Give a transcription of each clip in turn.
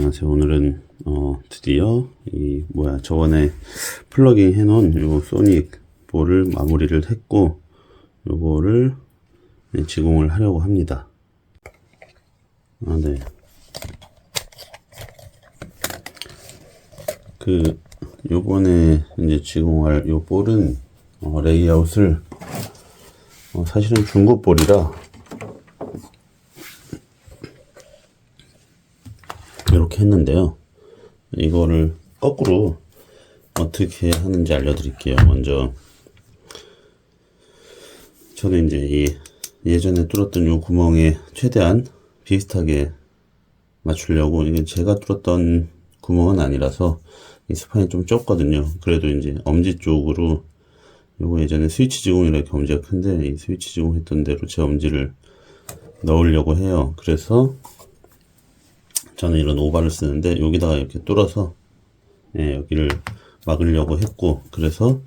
안녕하세요. 오늘은 드디어 저번에 플러깅 해놓은 요 소닉 볼을 마무리를 했고, 요거를 지공을 하려고 합니다. 네. 요번에 이제 지공할 요 볼은 레이아웃을 사실은 중고 볼이라 이렇게 했는데요. 이거를 거꾸로 어떻게 하는지 알려드릴게요. 먼저 저는 이제 예전에 뚫었던 요 구멍에 최대한 비슷하게 맞추려고, 이게 제가 뚫었던 구멍은 아니라서 이 스판이 좀 좁거든요. 그래도 이제 엄지 쪽으로, 요거 예전에 스위치 지공이라 이렇게 엄지가 큰데, 이 스위치 지공했던 대로 제 엄지를 넣으려고 해요. 그래서 저는 이런 오바를 쓰는데, 여기다가 이렇게 뚫어서 여기를 막으려고 했고, 그래서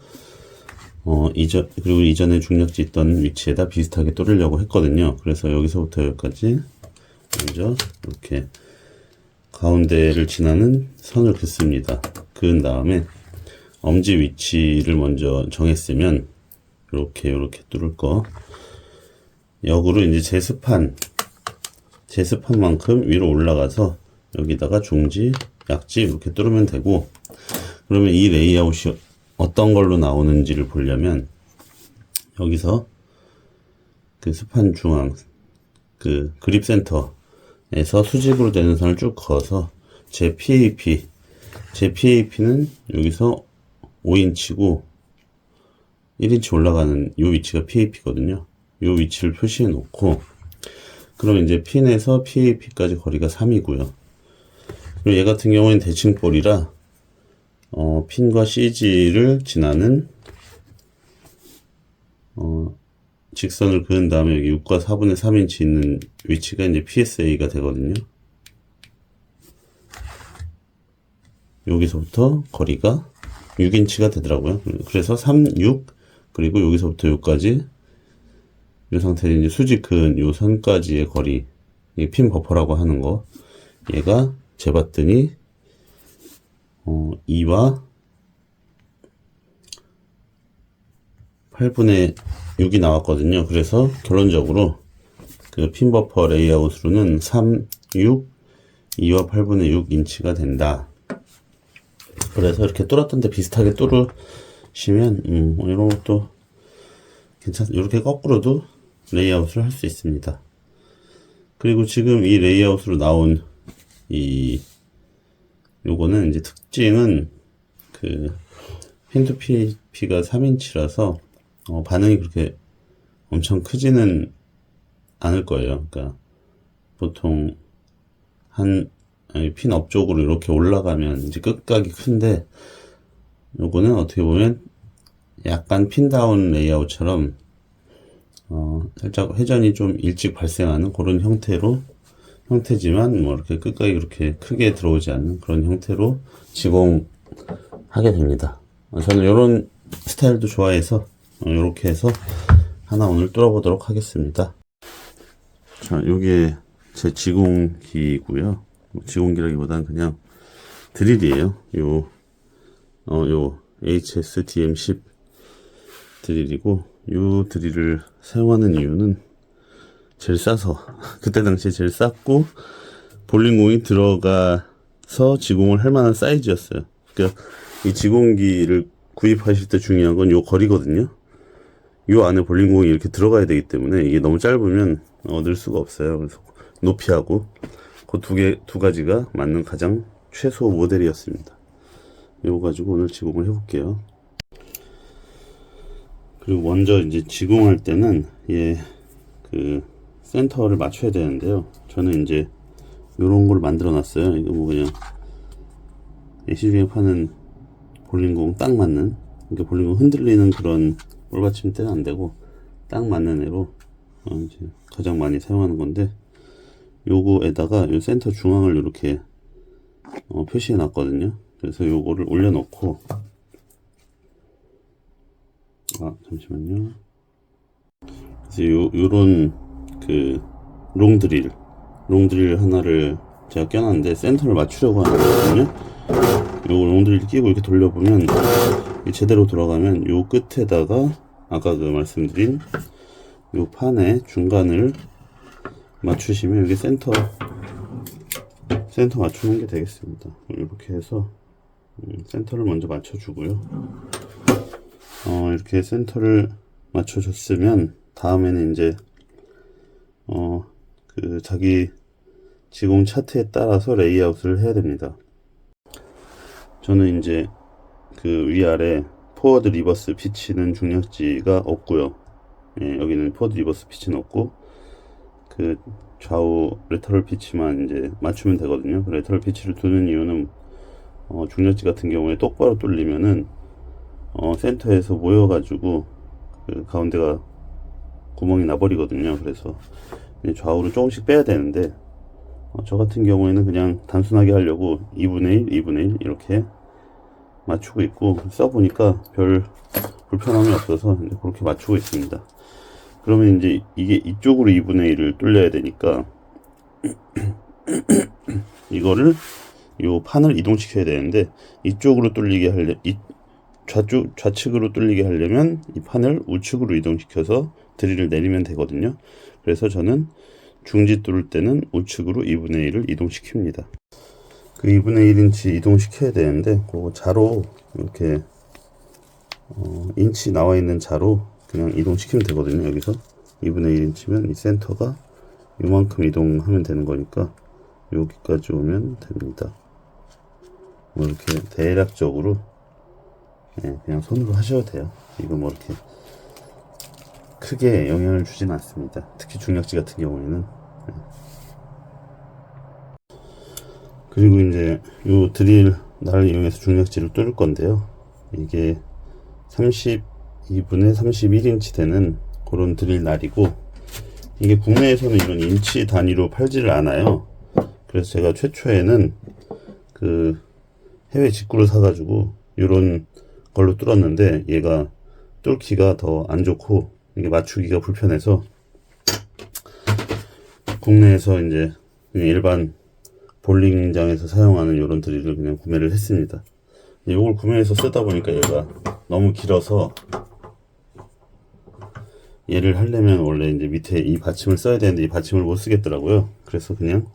그리고 이전에 중력지 있던 위치에다 비슷하게 뚫으려고 했거든요. 그래서 여기서부터 여기까지 먼저 이렇게 가운데를 지나는 선을 긋습니다. 그은 다음에 엄지 위치를 먼저 정했으면 이렇게 뚫을 거, 역으로 이제 제스판만큼 위로 올라가서 여기다가 중지, 약지 이렇게 뚫으면 되고, 그러면 이 레이아웃이 어떤 걸로 나오는지를 보려면 여기서 그 스판 중앙 그립 센터에서 수직으로 되는 선을 쭉 그어서 제 PAP는 여기서 5인치고 1인치 올라가는 이 위치가 PAP거든요. 이 위치를 표시해 놓고, 그럼 이제 핀에서 PAP까지 거리가 3이고요. 그리고 얘 같은 경우에는 대칭볼이라 핀과 CG를 지나는 직선을 그은 다음에 여기 6과 4분의 3인치 있는 위치가 이제 PSA가 되거든요. 여기서부터 거리가 6인치가 되더라고요. 그래서 3, 6, 그리고 여기서부터 여기까지 이 상태로 이제 수직 그은 요 선까지의 거리, 이 핀 버퍼라고 하는 거, 얘가 재봤더니 2와 8분의 6이 나왔거든요. 그래서 결론적으로 그 핀 버퍼 레이아웃으로는 3, 6, 2와 8분의 6인치가 된다. 그래서 이렇게 뚫었던데 비슷하게 뚫으시면 이런 것도 괜찮습니다. 이렇게 거꾸로도 레이아웃을 할 수 있습니다. 그리고 지금 이 레이아웃으로 나온 요거는 이제 특징은 핀2 PAP가 3인치라서 반응이 그렇게 엄청 크지는 않을 거예요. 그러니까 보통 핀 앞쪽으로 이렇게 올라가면 이제 끝각이 큰데, 요거는 어떻게 보면 약간 핀다운 레이아웃처럼 살짝 회전이 좀 일찍 발생하는 그런 형태지만 뭐 이렇게 끝까지 그렇게 크게 들어오지 않는 그런 형태로 지공하게 됩니다. 저는 이런 스타일도 좋아해서 이렇게 해서 하나 오늘 뚫어보도록 하겠습니다. 자, 요게 제 지공기고요. 지공기라기보다는 그냥 드릴이에요. 요 HSDM10 드릴이고, 요 드릴을 사용하는 이유는 제일 싸서 그때 당시에 제일 쌌고 볼링공이 들어가서 지공을 할 만한 사이즈였어요. 그러니까 이 지공기를 구입하실 때 중요한 건 요 거리거든요. 요 안에 볼링공이 이렇게 들어가야 되기 때문에 이게 너무 짧으면 얻을 수가 없어요. 그래서 높이하고 그 두 가지가 맞는 가장 최소 모델이었습니다. 이거 가지고 오늘 지공을 해볼게요. 그리고 먼저 이제 지공할 때는 센터를 맞춰야 되는데요. 저는 이제 요런 걸 만들어 놨어요. 이거 뭐 그냥 시중에 파는 볼링공 딱 맞는, 그러니까 볼링공 흔들리는 그런 볼 받침대는 안 되고 딱 맞는 애로 이제 가장 많이 사용하는 건데, 요거에다가 요 센터 중앙을 이렇게 표시해 놨거든요. 그래서 요거를 올려놓고, 잠시만요. 그래서 요런 롱드릴 하나를 제가 껴놨는데 센터를 맞추려고 하는 거거든요. 요걸 롱드릴 끼고 이렇게 돌려보면 제대로 돌아가면 요 끝에다가 아까 그 말씀드린 요 판의 중간을 맞추시면 여기 센터 맞추는 게 되겠습니다. 이렇게 해서 센터를 먼저 맞춰주고요. 이렇게 센터를 맞춰줬으면 다음에는 이제 그 자기 지공 차트에 따라서 레이아웃을 해야 됩니다. 저는 이제 그 위아래 포워드 리버스 피치는 중력지가 없고요. 예, 여기는 포워드 리버스 피치는 없고 그 좌우 레터럴 피치만 이제 맞추면 되거든요. 그 레터럴 피치를 두는 이유는 중력지 같은 경우에 똑바로 뚫리면은 센터에서 모여가지고 그 가운데가 구멍이 나버리거든요. 그래서 좌우로 조금씩 빼야 되는데 저 같은 경우에는 그냥 단순하게 하려고 2분의 1, 2분의 1 이렇게 맞추고 있고 써보니까 별 불편함이 없어서 그렇게 맞추고 있습니다. 그러면 이제 이게 이쪽으로 2분의 1을 뚫려야 되니까 이거를 요 판을 이동시켜야 되는데 이쪽으로 뚫리게 하려 좌측으로 뚫리게 하려면 이 판을 우측으로 이동시켜서 드릴을 내리면 되거든요. 그래서 저는 중지 뚫을 때는 우측으로 2분의 1을 이동시킵니다. 그 2분의 1인치 이동시켜야 되는데 그 자로 이렇게 인치 나와 있는 자로 그냥 이동시키면 되거든요. 여기서 2분의 1인치면 이 센터가 요만큼 이동하면 되는 거니까 여기까지 오면 됩니다. 뭐 이렇게 대략적으로 그냥 손으로 하셔도 돼요. 이거 뭐 이렇게 크게 영향을 주진 않습니다. 특히 중력지 같은 경우에는. 그리고 이제 요 드릴 날을 이용해서 중력지를 뚫을 건데요. 이게 32분의 31인치 되는 그런 드릴 날이고 이게 국내에서는 이런 인치 단위로 팔지를 않아요. 그래서 제가 최초에는 그 해외 직구를 사가지고 이런 걸로 뚫었는데 얘가 뚫기가 더 안 좋고 이게 맞추기가 불편해서 국내에서 이제 그냥 일반 볼링장에서 사용하는 이런 드릴을 그냥 구매를 했습니다. 이걸 구매해서 쓰다 보니까 얘가 너무 길어서 얘를 하려면 원래 이제 밑에 이 받침을 써야 되는데 이 받침을 못 쓰겠더라고요. 그래서 그냥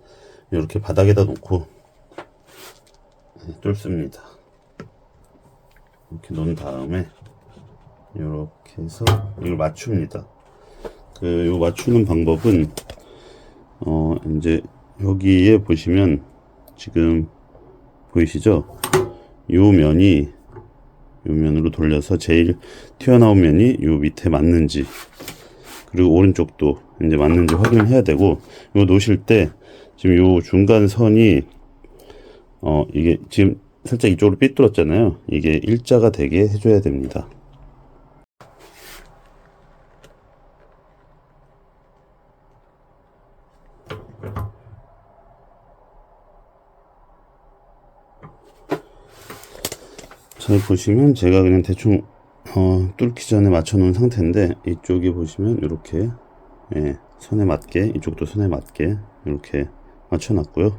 이렇게 바닥에다 놓고 뚫습니다. 이렇게 놓은 다음에 이렇게 해서 이걸 맞춥니다. 요 맞추는 방법은 이제 여기에 보시면 지금 보이시죠? 요 면으로 돌려서 제일 튀어나온 면이 요 밑에 맞는지 그리고 오른쪽도 이제 맞는지 확인을 해야 되고 이거 놓으실 때 지금 요 중간 선이 이게 지금 살짝 이쪽으로 삐뚤었잖아요. 이게 일자가 되게 해줘야 됩니다. 잘 보시면 제가 그냥 대충 뚫기 전에 맞춰 놓은 상태인데 이쪽에 보시면 이렇게 선에 맞게 이쪽도 선에 맞게 이렇게 맞춰 놨고요.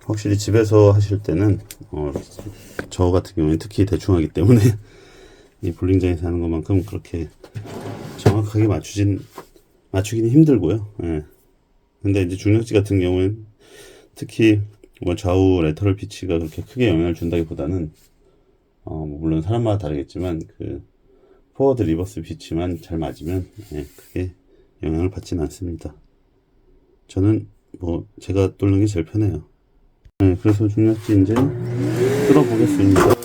확실히 집에서 하실 때는 저 같은 경우는 특히 대충 하기 때문에 이 볼링장에서 하는 것만큼 그렇게 정확하게 맞추기는 힘들고요. 근데 이제 중력지 같은 경우는 특히 뭐 좌우 레터럴 피치가 그렇게 크게 영향을 준다기보다는 뭐 물론 사람마다 다르겠지만 그 포워드 리버스 피치만 잘 맞으면 크게 영향을 받지는 않습니다. 저는 뭐 제가 뚫는 게 제일 편해요. 그래서 중력지 이제 뚫어 보겠습니다.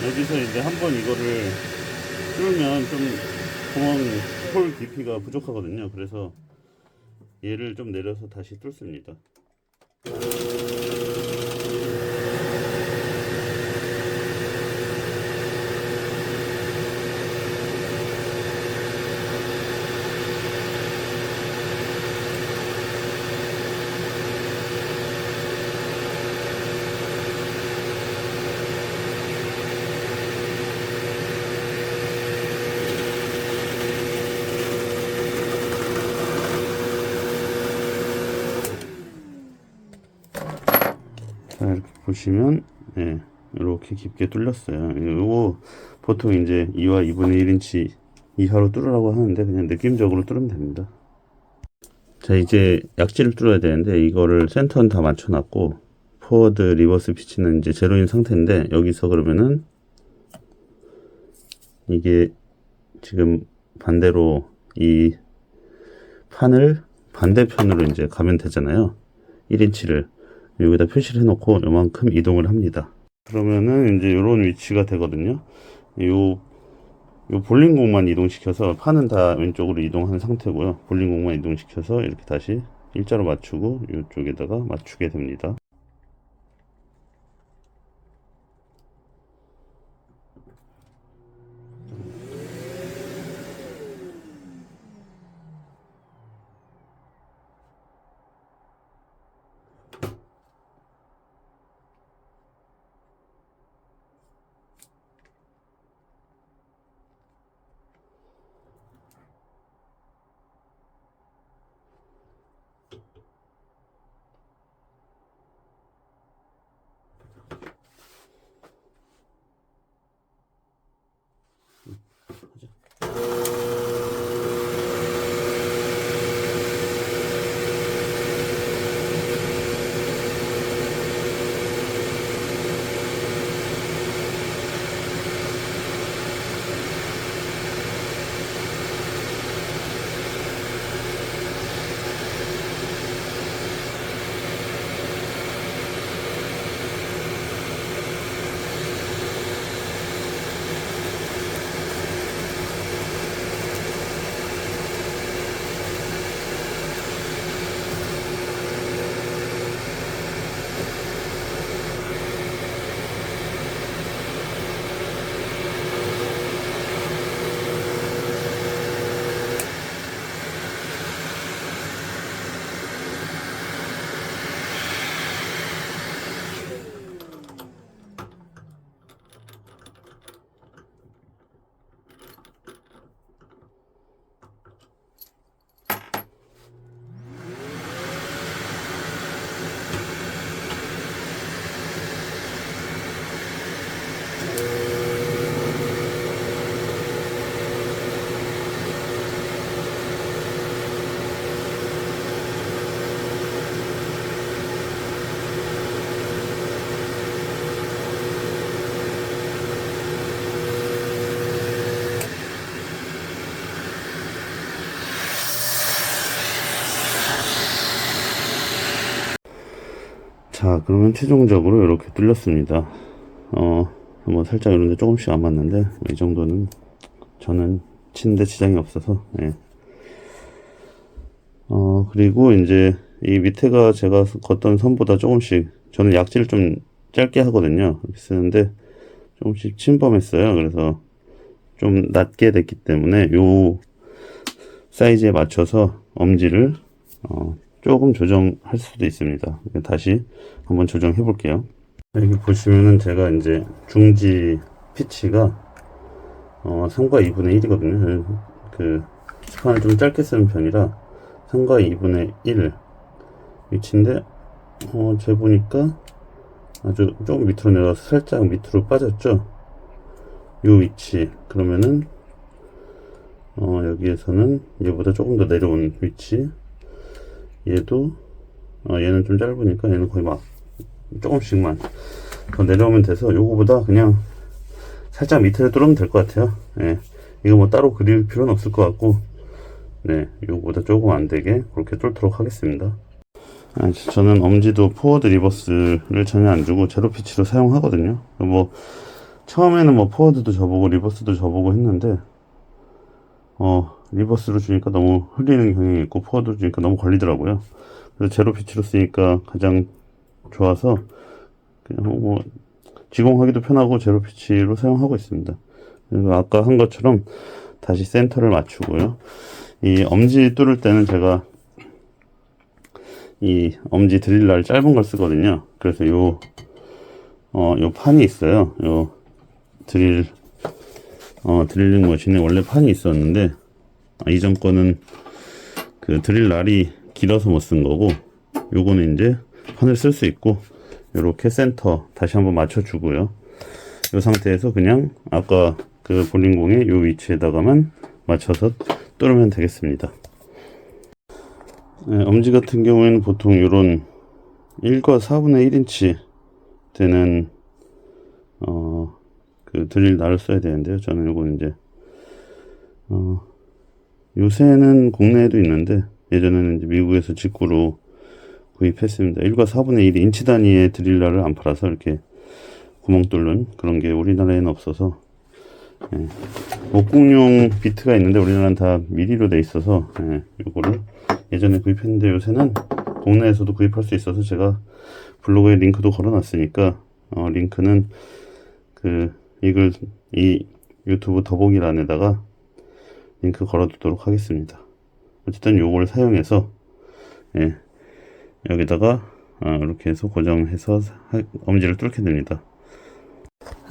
여기서 이제 한번 이거를 뚫으면 좀 구멍 홀 깊이가 부족하거든요. 그래서 얘를 좀 내려서 다시 뚫습니다. 자, 이렇게 보시면, 네, 이렇게 깊게 뚫렸어요. 이거 보통 이제 2와 2분의 1인치 이하로 뚫으라고 하는데, 그냥 느낌적으로 뚫으면 됩니다. 자, 이제 약지를 뚫어야 되는데, 이거를 센터는 다 맞춰놨고, 포워드, 리버스 피치는 이제 제로인 상태인데, 여기서 그러면은, 이게 지금 반대로 이 판을 반대편으로 이제 가면 되잖아요. 1인치를. 여기다 표시를 해놓고 요만큼 이동을 합니다. 그러면은 이제 이런 위치가 되거든요. 요 볼링공만 이동시켜서 판은 다 왼쪽으로 이동한 상태고요. 볼링공만 이동시켜서 이렇게 다시 일자로 맞추고 이쪽에다가 맞추게 됩니다. 자, 그러면 최종적으로 이렇게 뚫렸습니다. 뭐 살짝 이런데 조금씩 안 맞는데 이 정도는 저는 치는데 지장이 없어서, 예. 그리고 이제 이 밑에가 제가 걷던 선보다 조금씩, 저는 약지를 좀 짧게 하거든요. 이렇게 쓰는데 조금씩 침범했어요. 그래서 좀 낮게 됐기 때문에 요 사이즈에 맞춰서 엄지를 조금 조정할 수도 있습니다. 다시 한번 조정해 볼게요. 여기 보시면은 제가 이제 중지 피치가 3과 2분의 1이거든요. 그 스판을 좀 짧게 쓰는 편이라 3과 2분의 1 위치인데 재보니까 아주 조금 밑으로 내려가서 살짝 밑으로 빠졌죠. 요 위치 그러면은 여기에서는 얘보다 조금 더 내려온 위치, 얘도 얘는 좀 짧으니까 얘는 거의 막 조금씩만 더 내려오면 돼서 요거보다 그냥 살짝 밑에를 뚫으면 될 것 같아요. 예. 이거 뭐 따로 그릴 필요는 없을 것 같고, 네, 요거보다 조금 안 되게 그렇게 뚫도록 하겠습니다. 저는 엄지도 포워드 리버스를 전혀 안 주고 제로 피치로 사용하거든요. 뭐 처음에는 뭐 포워드도 줘보고 리버스도 줘보고 했는데 리버스로 주니까 너무 흘리는 경향이 있고 포워드로 주니까 너무 걸리더라고요. 그래서 제로 피치로 쓰니까 가장 좋아서 그냥 뭐 지공하기도 편하고 제로 피치로 사용하고 있습니다. 그리고 아까 한 것처럼 다시 센터를 맞추고요. 이 엄지 뚫을 때는 제가 이 엄지 드릴날 짧은 걸 쓰거든요. 그래서 요 판이 있어요. 요 드릴링 머신에 원래 판이 있었는데, 이전 거는 그 드릴날이 길어서 못 쓴 거고, 요거는 이제 판을 쓸 수 있고, 요렇게 센터 다시 한번 맞춰주고요. 요 상태에서 그냥 아까 그 볼링공의 요 위치에다가만 맞춰서 뚫으면 되겠습니다. 네, 엄지 같은 경우에는 보통 요런 1과 4분의 1인치 되는 그 드릴 날을 써야 되는데요. 저는 요건 이제 요새는 국내에도 있는데 예전에는 이제 미국에서 직구로 구입했습니다. 1과 4분의 1 인치 단위의 드릴 날을 안 팔아서 이렇게 구멍 뚫는 그런 게 우리나라에는 없어서, 예. 목공용 비트가 있는데 우리나라는 다 미리로 돼 있어서, 예, 요거를 예전에 구입했는데 요새는 국내에서도 구입할 수 있어서 제가 블로그에 링크도 걸어놨으니까 링크는 이 유튜브 더보기란에다가 링크 걸어두도록 하겠습니다. 어쨌든 요걸 사용해서, 예, 여기다가 이렇게 해서 고정해서 엄지를 뚫게 됩니다.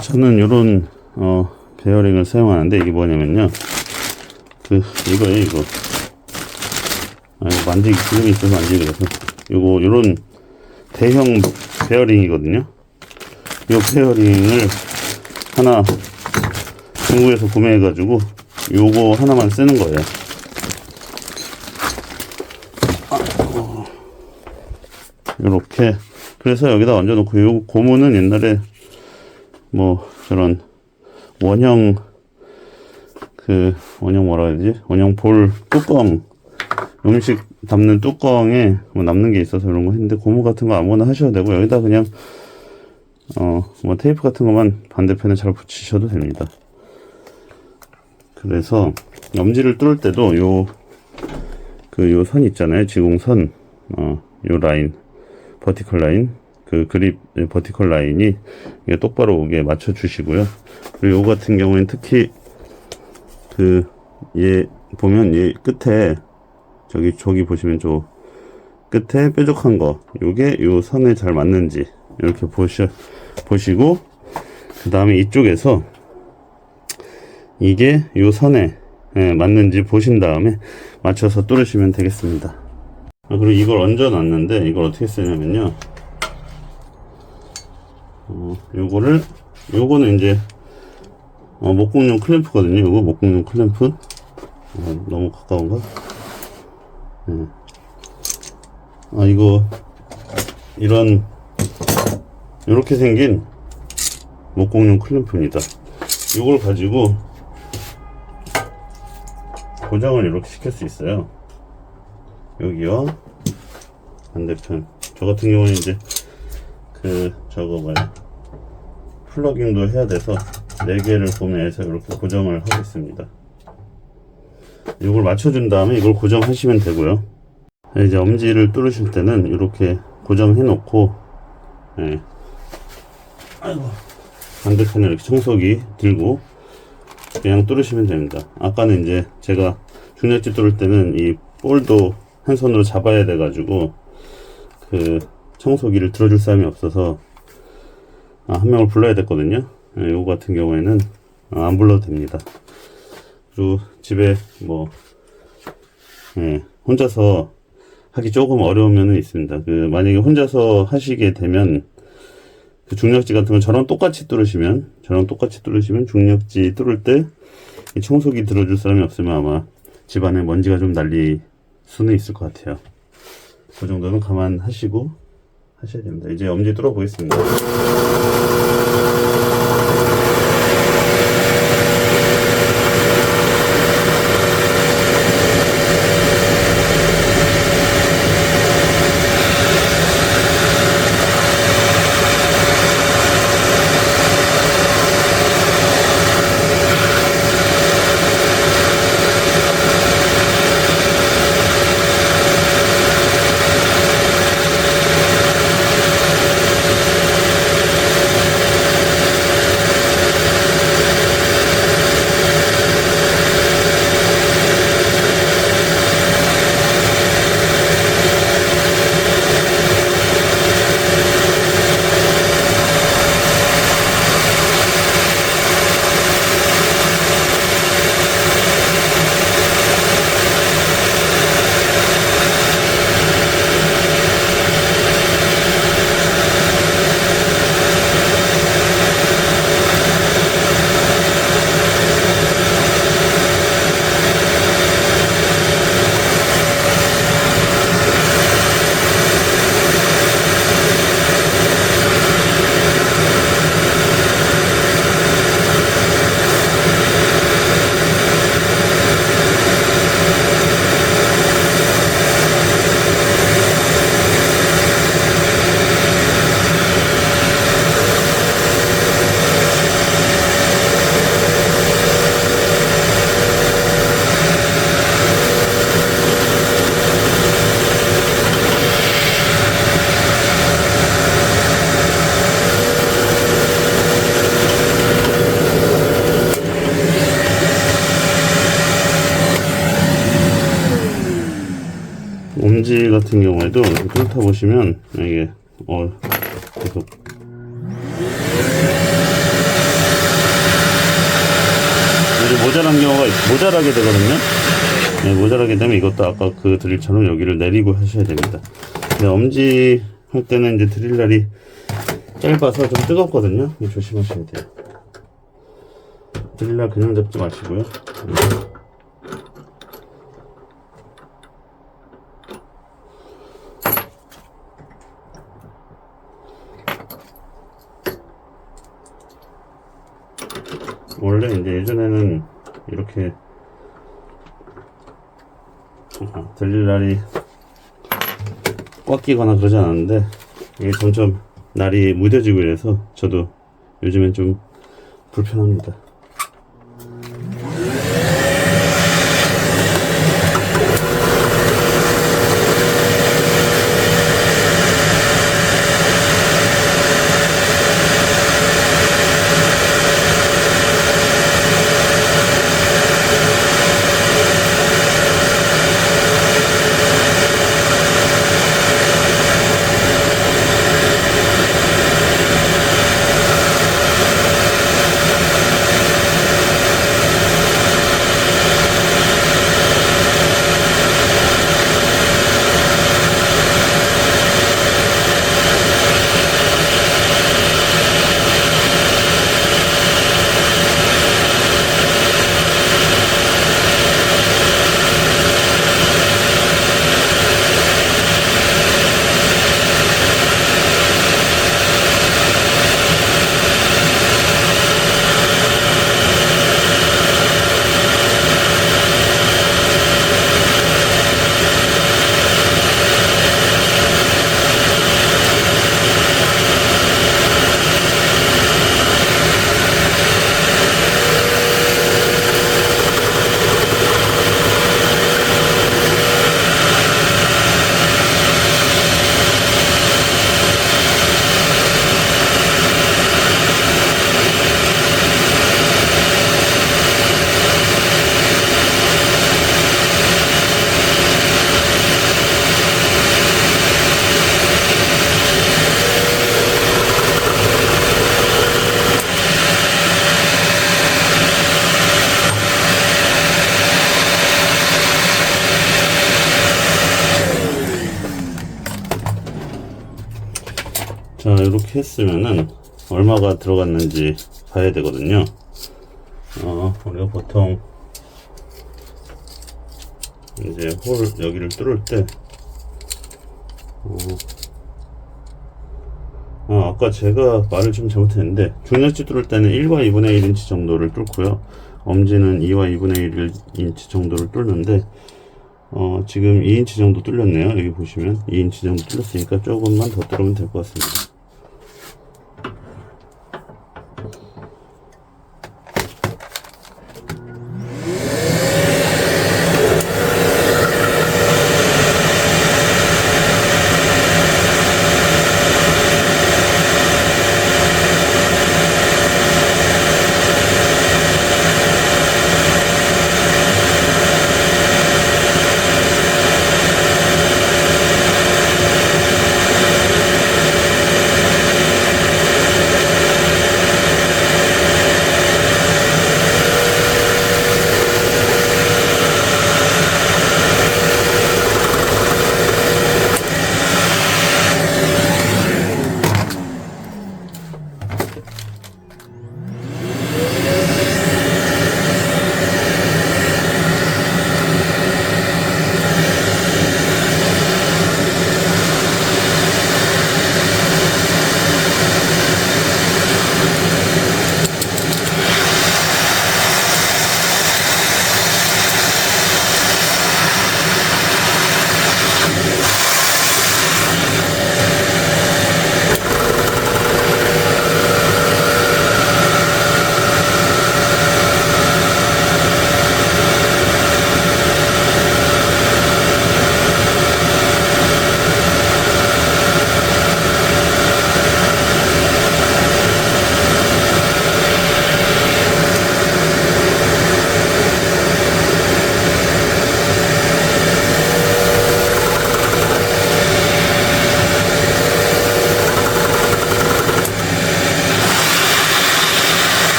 저는 요런 베어링을 사용하는데 이게 뭐냐면요, 이거예요. 이거 만지기 기름이 있어서 만지기 그래서 요런 대형 베어링이거든요. 요 베어링을 하나 중국에서 구매해가지고 요거 하나만 쓰는 거예요. 요렇게. 그래서 여기다 얹어놓고, 요 고무는 옛날에 뭐 저런 원형 뭐라 해야 되지? 원형 볼 뚜껑, 음식 담는 뚜껑에 뭐 남는 게 있어서 이런 거 했는데, 고무 같은 거 아무거나 하셔도 되고, 여기다 그냥 뭐 테이프 같은 것만 반대편에 잘 붙이셔도 됩니다. 그래서 엄지를 뚫을 때도 요 선 있잖아요. 지공선, 요 라인, 버티컬 라인, 그 그립 버티컬 라인이 이게 똑바로 오게 맞춰 주시고요. 그리고 요 같은 경우에는 특히 얘 보면 얘 끝에 저기 보시면 저 끝에 뾰족한 거, 요게 요 선에 잘 맞는지 이렇게 보시고, 그 다음에 이쪽에서 이게 요 선에 맞는지 보신 다음에 맞춰서 뚫으시면 되겠습니다. 그리고 이걸 얹어 놨는데 이걸 어떻게 쓰냐면요, 요거는 이제 목공용 클램프거든요. 요거 목공용 클램프. 너무 가까운가? 이거 요렇게 생긴 목공용 클램프입니다. 요걸 가지고 고정을 이렇게 시킬 수 있어요. 여기와 반대편. 저 같은 경우는 이제 플러깅도 해야 돼서 4개를 구매해서 이렇게 고정을 하고 있습니다. 이걸 맞춰준 다음에 이걸 고정하시면 되고요. 이제 엄지를 뚫으실 때는 이렇게 고정해 놓고, 반대편에 이렇게 청소기 들고 그냥 뚫으시면 됩니다. 아까는 이제 제가 중력지 뚫을 때는 이 볼도 한 손으로 잡아야 돼 가지고 청소기를 들어줄 사람이 없어서 한 명을 불러야 됐거든요. 요거 같은 경우에는 안 불러도 됩니다. 그리고 집에 뭐 혼자서 하기 조금 어려우면은 있습니다. 만약에 혼자서 하시게 되면 중력지 같은 건 저랑 똑같이 뚫으시면 중력지 뚫을 때 이 청소기 들어줄 사람이 없으면 아마 집안에 먼지가 좀 날릴 수는 있을 것 같아요. 그 정도는 감안하시고 하셔야 됩니다. 이제 엄지 뚫어 보겠습니다. 엄지 같은 경우에도 뚫다 보시면 이게 계속 이제 모자라게 되거든요. 네, 모자라게 되면 이것도 아까 그 드릴처럼 여기를 내리고 하셔야 됩니다. 근데 엄지 할 때는 이제 드릴날이 짧아서 좀 뜨겁거든요. 조심하셔야 돼요. 드릴날 그냥 잡지 마시고요. 원래 이제 예전에는 이렇게 드릴날이 꽉 끼거나 그러지 않았는데 이게 점점 날이 무뎌지고 이래서 저도 요즘엔 좀 불편합니다. 자, 이렇게 했으면은 얼마가 들어갔는지 봐야 되거든요. 우리가 보통 이제 홀 여기를 뚫을 때 아까 제가 말을 좀 잘못했는데 중력지 뚫을 때는 1과 2분의 1인치 정도를 뚫고요, 엄지는 2와 2분의 1인치 정도를 뚫는데 지금 2인치 정도 뚫렸네요. 여기 보시면 2인치 정도 뚫렸으니까 조금만 더 뚫으면 될 것 같습니다.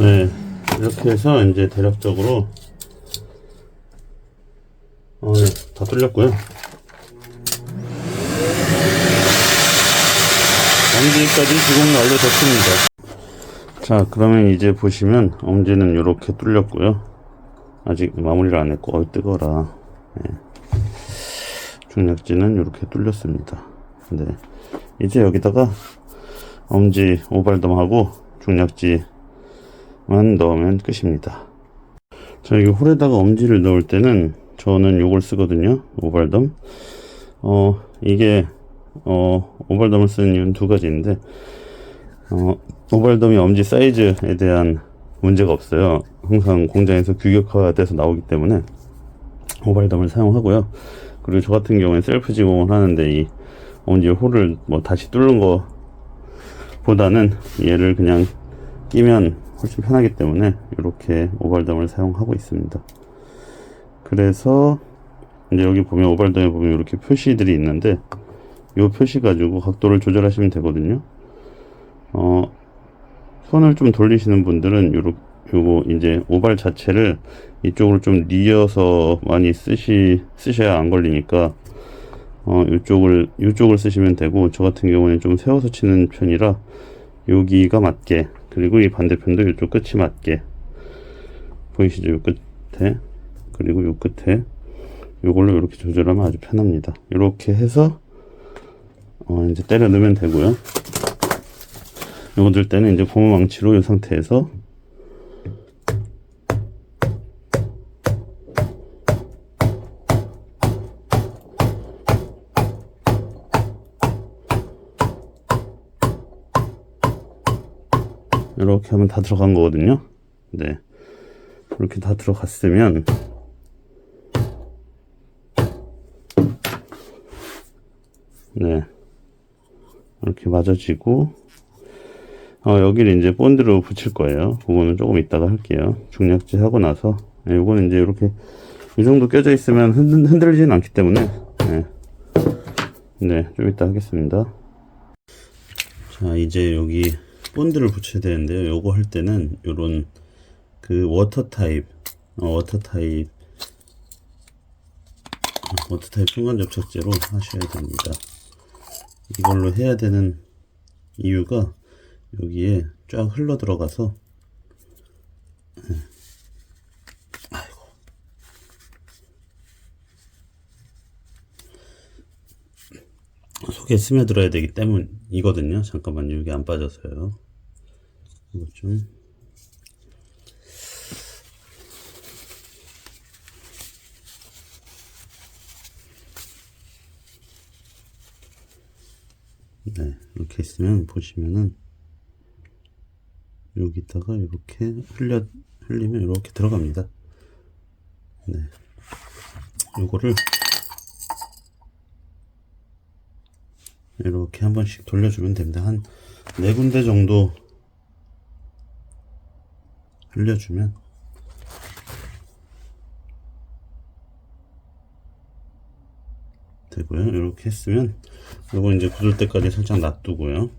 네, 이렇게 해서 이제 대략적으로 네, 다 뚫렸고요. 엄지까지 시공 완료됐습니다. 자, 그러면 이제 보시면 엄지는 이렇게 뚫렸고요. 아직 마무리를 안 했고, 뜨거라. 네. 중약지는 이렇게 뚫렸습니다. 네. 이제 여기다가 엄지 오발덤하고 중약지만 넣으면 끝입니다. 자, 이 홀에다가 엄지를 넣을 때는 저는 요걸 쓰거든요. 오발덤. 이게 오발덤을 쓰는 이유는 두 가지인데, 오발덤이 엄지 사이즈에 대한 문제가 없어요. 항상 공장에서 규격화돼서 나오기 때문에 오발덤을 사용하고요. 그리고 저 같은 경우에 셀프 지공을 하는데 이 엄지 홀을 뭐 다시 뚫는 거 보다는 얘를 그냥 끼면 훨씬 편하기 때문에 이렇게 오발덤을 사용하고 있습니다. 그래서 이제 여기 보면 오발덤에 보면 이렇게 표시들이 있는데 이 표시 가지고 각도를 조절하시면 되거든요. 손을 좀 돌리시는 분들은 요거 이제 오발 자체를 이쪽으로 좀 뉘어서 많이 쓰셔야 안 걸리니까 요쪽을 쓰시면 되고, 저 같은 경우는 좀 세워서 치는 편이라 여기가 맞게, 그리고 이 반대편도 이쪽 끝이 맞게, 보이시죠? 요 끝에, 그리고 요 끝에 요걸로 이렇게 조절하면 아주 편합니다. 이렇게 해서 이제 때려 넣으면 되고요. 요거 들 때는 이제 고무 망치로 이 상태에서 이렇게 하면 다 들어간 거거든요. 네, 이렇게 다 들어갔으면 네, 이렇게 맞아지고 여기를 이제 본드로 붙일 거예요. 그거는 조금 이따가 할게요. 중약지 하고 나서 네, 요거는 이제 이렇게 이 정도 껴져 있으면 흔들리진 않기 때문에 네, 좀 이따 하겠습니다. 자, 이제 여기 본드를 붙여야 되는데요. 요거 할 때는 요런 그 워터 타입 순간 접착제로 하셔야 됩니다. 이걸로 해야 되는 이유가 여기에 쫙 흘러 들어가서 아이고, 속에 스며들어야 되기 때문이거든요. 잠깐만요. 여기 안 빠져서요. 이거 좀 네, 이렇게 있으면 보시면은 여기다가 이렇게 흘리면 이렇게 들어갑니다. 네, 요거를 이렇게 한 번씩 돌려주면 됩니다. 한 4군데 정도 흘려주면 되고요. 이렇게 했으면 요거 이제 굳을 때까지 살짝 놔두고요.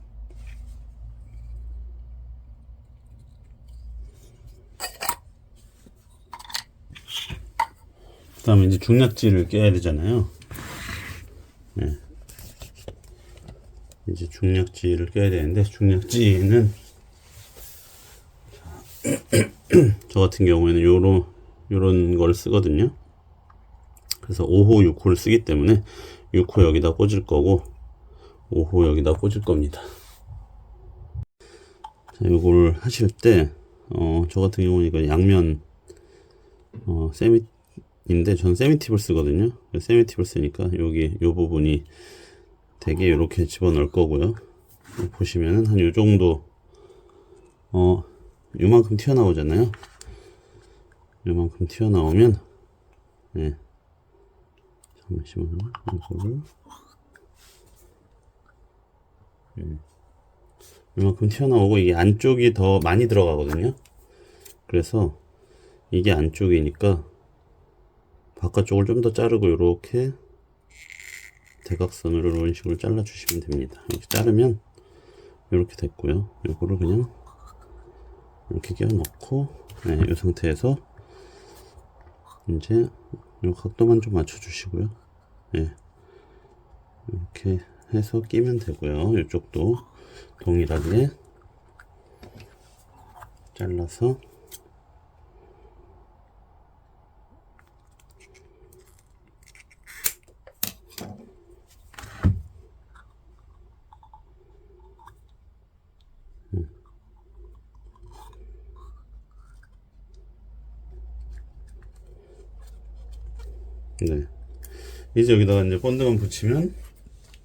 그 다음에 이제 중약지를 껴야 되잖아요. 네. 이제 중약지를 껴야 되는데, 중약지는 저 같은 경우에는 요런 걸 쓰거든요. 그래서 5호, 6호를 쓰기 때문에 6호 여기다 꽂을 거고 5호 여기다 꽂을 겁니다. 자, 요걸 하실 때 저 같은 경우는 이거 양면 세미인데 전 세미팁을 쓰거든요. 세미팁을 쓰니까 여기 요 부분이 되게 이렇게 집어넣을 거고요. 보시면은 한 요 정도 요만큼 튀어나오잖아요. 요만큼 튀어나오면 네. 잠시만요. 이거를 이만큼 튀어나오고 이게 안쪽이 더 많이 들어가거든요. 그래서 이게 안쪽이니까 바깥쪽을 좀 더 자르고 이렇게 대각선으로 이런 식으로 잘라 주시면 됩니다. 이렇게 자르면 이렇게 됐고요. 이거를 그냥 이렇게 끼워 넣고, 네, 이 상태에서 이제 이 각도만 좀 맞춰 주시고요. 네, 이렇게 해서 끼면 되고요. 이쪽도 동일하게 잘라서 네, 이제 여기다가 이제 본드만 붙이면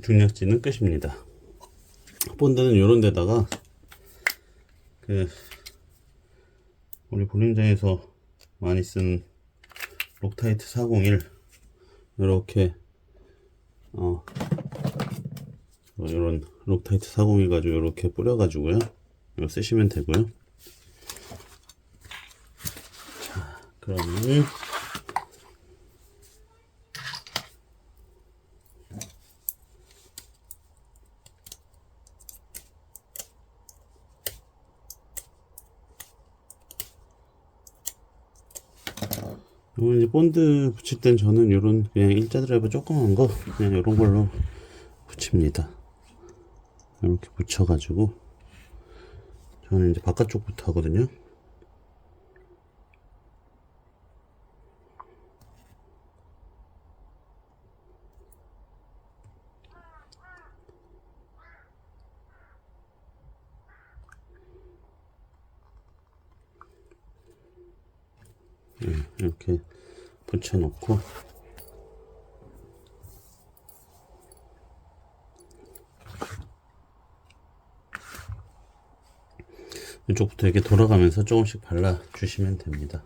중약지는 끝입니다. 본드는 요런 데다가 그 우리 볼링장에서 많이 쓴 록타이트 401 이렇게 이런 록타이트 401 가지고 이렇게 뿌려가지고요. 이거 쓰시면 되고요. 자, 그러면 이제 본드 붙일 땐 저는 요런 그냥 일자 드라이버 조그만 거 그냥 요런 걸로 붙입니다. 이렇게 붙여가지고 저는 이제 바깥쪽부터 하거든요. 이렇게 붙여놓고 이쪽부터 이렇게 돌아가면서 조금씩 발라주시면 됩니다.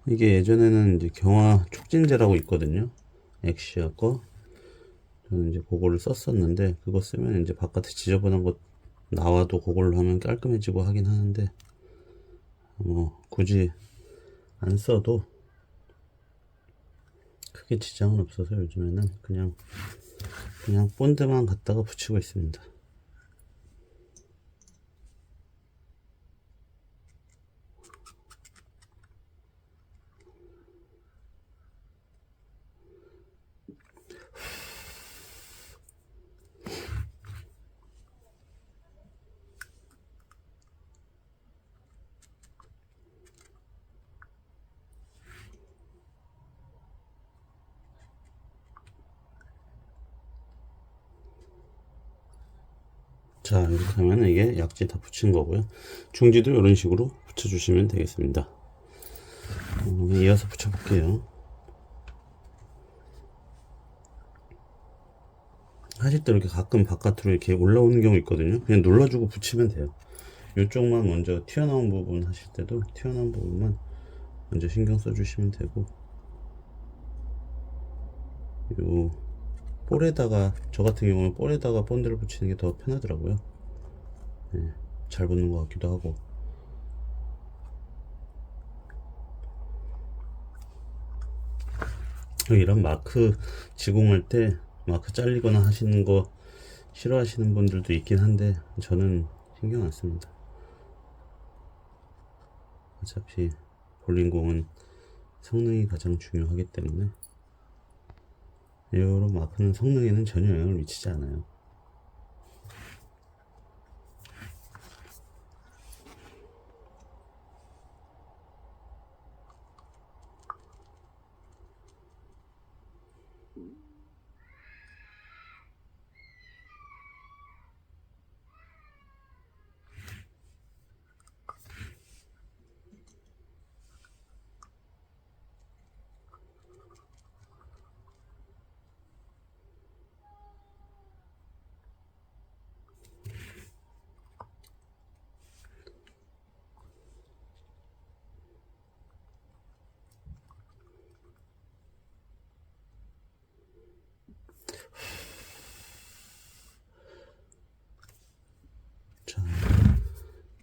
이게 예전에는 이제 경화 촉진제라고 있거든요. 엑시아 거. 저는 이제 그거를 썼었는데, 그거 쓰면 이제 바깥에 지저분한 거 나와도 그걸로 하면 깔끔해지고 하긴 하는데, 뭐, 굳이 안 써도 크게 지장은 없어서 요즘에는 그냥 본드만 갖다가 붙이고 있습니다. 자, 이렇게 하면 이게 약지 다 붙인 거고요. 중지도 이런 식으로 붙여주시면 되겠습니다. 이어서 붙여볼게요. 하실 때 이렇게 가끔 바깥으로 이렇게 올라오는 경우 있거든요. 그냥 눌러주고 붙이면 돼요. 이쪽만 먼저 튀어나온 부분 하실 때도 튀어나온 부분만 먼저 신경 써주시면 되고, 요 볼에다가, 저 같은 경우는 볼에다가 본드를 붙이는 게 더 편하더라고요. 네, 잘 붙는 것 같기도 하고. 이런 마크 지공할 때 마크 잘리거나 하시는 거 싫어하시는 분들도 있긴 한데 저는 신경 안 씁니다. 어차피 볼링공은 성능이 가장 중요하기 때문에 이런 마크는 성능에는 전혀 영향을 미치지 않아요.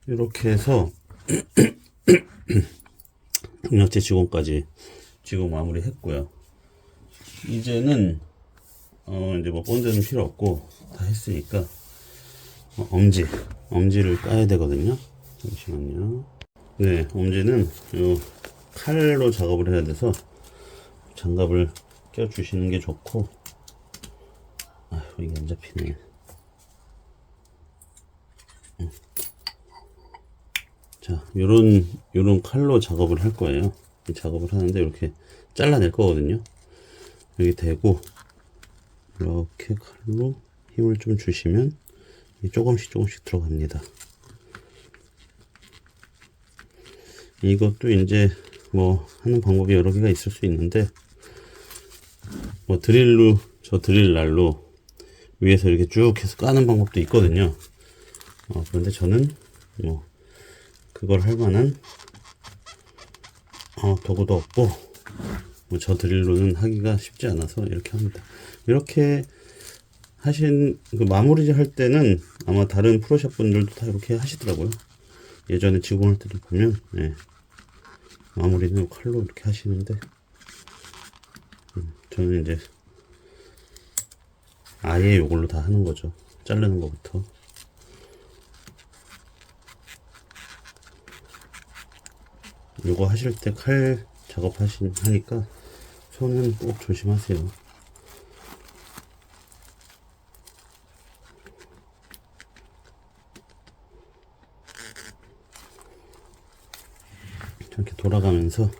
이렇게 해서 중약제 지공까지 지금 마무리 했고요. 이제는 이제 뭐 본드는 필요 없고 다 했으니까 엄지를 까야 되거든요. 잠시만요. 네, 엄지는 요 칼로 작업을 해야 돼서 장갑을 껴 주시는 게 좋고, 이게 안 잡히네. 자, 요런 칼로 작업을 할 거예요. 작업을 하는데 이렇게 잘라낼 거거든요. 여기 대고 이렇게 칼로 힘을 좀 주시면 조금씩 들어갑니다. 이것도 이제 뭐 하는 방법이 여러 개가 있을 수 있는데, 뭐 저 드릴 날로 위에서 이렇게 쭉 해서 까는 방법도 있거든요. 그런데 저는 뭐 그걸 할 만한 도구도 없고, 뭐 저 드릴로는 하기가 쉽지 않아서 이렇게 합니다. 이렇게 하신 마무리 할 때는 아마 다른 프로샵 분들도 다 이렇게 하시더라고요. 예전에 지공할 때도 보면 마무리는 칼로 이렇게 하시는데, 저는 이제 아예 이걸로 다 하는 거죠. 자르는 것부터. 요거 하실 때 칼 하니까 손은 꼭 조심하세요. 이렇게 돌아가면서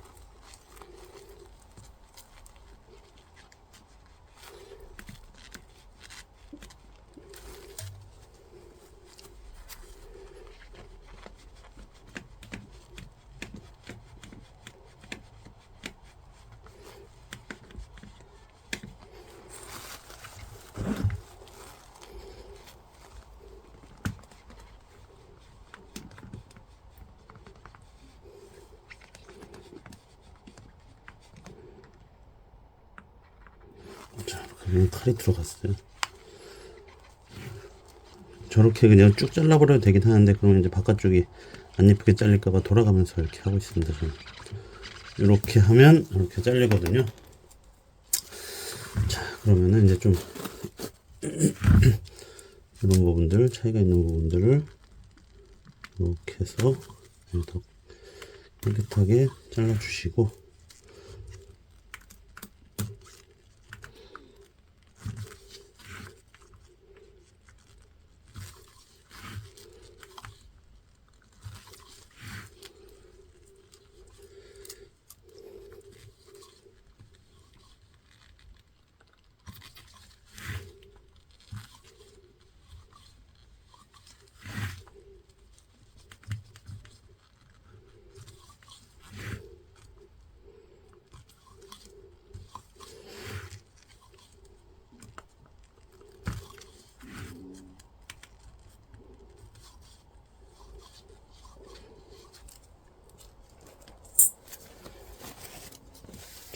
그냥 칼이 들어갔어요. 저렇게 그냥 쭉 잘라버려도 되긴 하는데, 그러면 이제 바깥쪽이 안 예쁘게 잘릴까봐 돌아가면서 이렇게 하고 있습니다. 저는. 이렇게 하면 이렇게 잘리거든요. 자, 그러면은 이제 좀 이런 부분들, 차이가 있는 부분들을 이렇게 해서 더 깨끗하게 잘라주시고,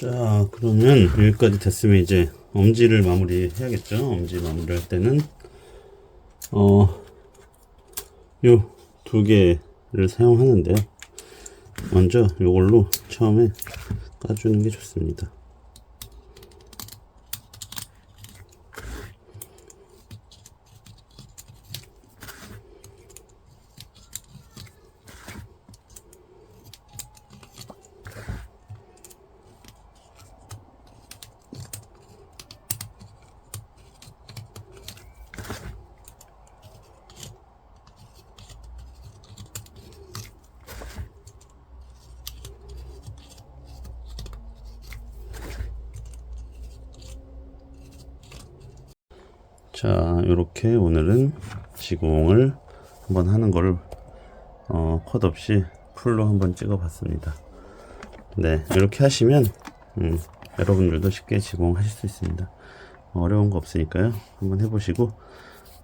자, 그러면 여기까지 됐으면 이제 엄지를 마무리 해야겠죠. 엄지 마무리 할 때는 요 두 개를 사용하는데요. 먼저 요걸로 처음에 까주는 게 좋습니다. 자, 이렇게 오늘은 지공을 한번 하는 거를 컷 없이 풀로 한번 찍어 봤습니다. 네, 이렇게 하시면 여러분들도 쉽게 지공하실 수 있습니다. 어려운 거 없으니까요. 한번 해보시고,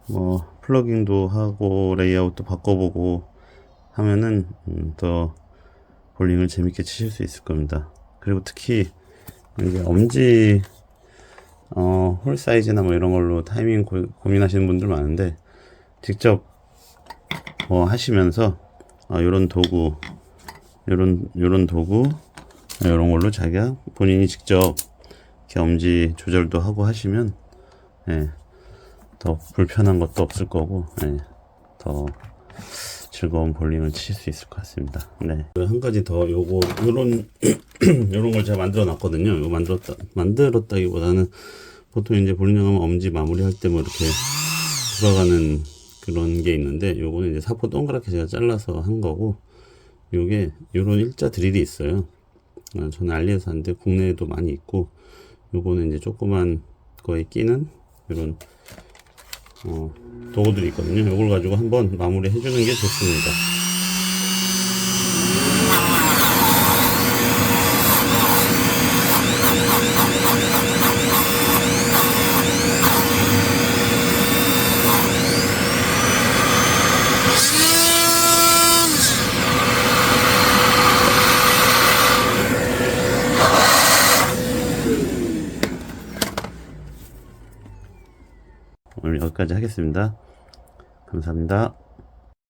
뭐 플러깅도 하고 레이아웃도 바꿔보고 하면은 더 볼링을 재밌게 치실 수 있을 겁니다. 그리고 특히 이제 엄지 홀 사이즈나 뭐 이런 걸로 타이밍 고민하시는 분들 많은데, 직접 하시면서 요런 도구, 요런 도구, 요런 걸로 자기가 본인이 직접 이렇게 엄지 조절도 하고 하시면, 예, 더 불편한 것도 없을 거고, 예, 더 즐거운 볼링을 치실 수 있을 것 같습니다. 네. 한 가지 더 요런 요런 걸 제가 만들어 놨거든요. 이거 만들었다기보다는 보통 이제 볼링장 하면 엄지 마무리할 때 뭐 이렇게 돌아가는 그런 게 있는데, 요거는 이제 사포 동그랗게 제가 잘라서 한 거고, 요게 요런 일자 드릴이 있어요. 저는 알리에서 샀는데 국내에도 많이 있고, 요거는 이제 조그만 거에 끼는 요런 도구들이 있거든요. 요걸 가지고 한번 마무리 해주는 게 좋습니다. 오늘 여기까지 하겠습니다. 감사합니다.